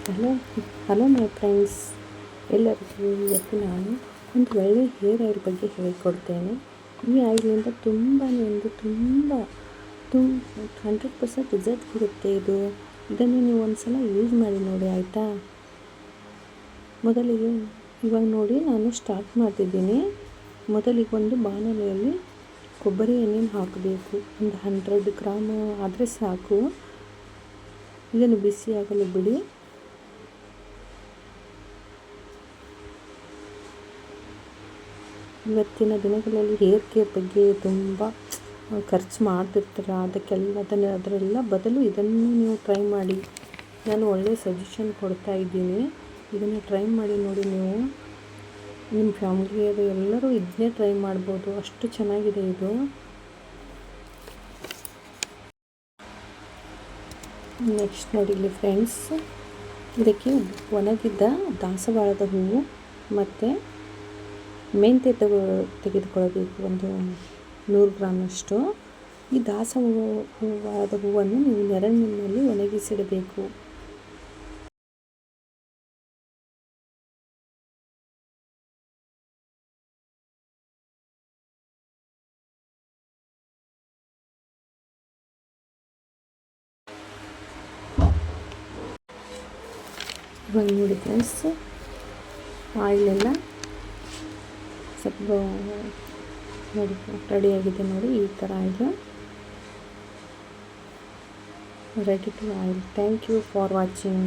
Hello hello my friends, ಎಲ್ಲರಿಗೂ ಇವತ್ತು ನಾನು ಒಂದು ಒಳ್ಳೆಯ ಹೇರ್ ಆಯಿಲ್ ಬಗ್ಗೆ ಹೇಳಿಕೊಡ್ತೇನೆ. ಈ ಆಯಿಲಿಂದ ತುಂಬ 100% ರಿಸಲ್ಟ್ ಕೊಡುತ್ತೆ. ಇದನ್ನು ನೀವು ಒಂದು ಸಲ ಯೂಸ್ ಮಾಡಿ ನೋಡಿ, ಆಯಿತಾ? ಮೊದಲಿಗೆ ಇವಾಗ ನೋಡಿ, ನಾನು ಸ್ಟಾರ್ಟ್ ಮಾಡ್ತಿದ್ದೀನಿ. ಮೊದಲಿಗೆ ಒಂದು ಬಾಣಲೆಯಲ್ಲಿ ಕೊಬ್ಬರಿ ಎಣ್ಣೆನ ಹಾಕಬೇಕು. ಒಂದು 100 ಗ್ರಾಮ್ ಆದರೆ ಸಾಕು. ಇದನ್ನು ಬಿಸಿಯಾಗಲು ಬಿಡಿ. ಇವತ್ತಿನ ದಿನಗಳಲ್ಲಿ ಹೇರ್ ಕೇರ್ ಬಗ್ಗೆ ತುಂಬ ಖರ್ಚು ಮಾಡ್ತಿರ್ತಾರೆ. ಅದರೆಲ್ಲ ಬದಲು ಇದನ್ನು ನೀವು ಟ್ರೈ ಮಾಡಿ. ನಾನು ಒಳ್ಳೆಯ ಸಜೆಷನ್ ಕೊಡ್ತಾ ಇದ್ದೀನಿ. ಇದನ್ನು ಟ್ರೈ ಮಾಡಿ ನೋಡಿ. ನೀವು ನಿಮ್ಮ ಫ್ಯಾಮಿಲಿಯವರು ಎಲ್ಲರೂ ಇದನ್ನೇ ಟ್ರೈ ಮಾಡ್ಬೋದು. ಅಷ್ಟು ಚೆನ್ನಾಗಿದೆ ಇದು. ನೆಕ್ಸ್ಟ್ ನೋಡಿ ಇಲ್ಲಿ ಫ್ರೆಂಡ್ಸ್, ಇದಕ್ಕೆ ಒಣಗಿದ್ದ ದಾಸವಾಳದ ಹೂವು ಮತ್ತು ಮೆಂತ್ಯ ತೆಗೆದುಕೊಳ್ಳಬೇಕು, ಒಂದು 100 ಗ್ರಾಮಷ್ಟು. ಈ ದಾಸವಾಳದ ಹೂವನ್ನು ನೀವು ನೆರಳಿನಲ್ಲಿ ಒಣಗಿಸಿಡಬೇಕು. ಇವಾಗ ನೋಡಿ ಫ್ರೆಂಡ್ಸ್, ಆಯಿಲೆಲ್ಲ ಸ್ವಲ್ಪ ನೋಡಿ ರೆಡಿಯಾಗಿದೆ ನೋಡಿ. ಈ ಥರ oil ready to oil. Thank you for watching.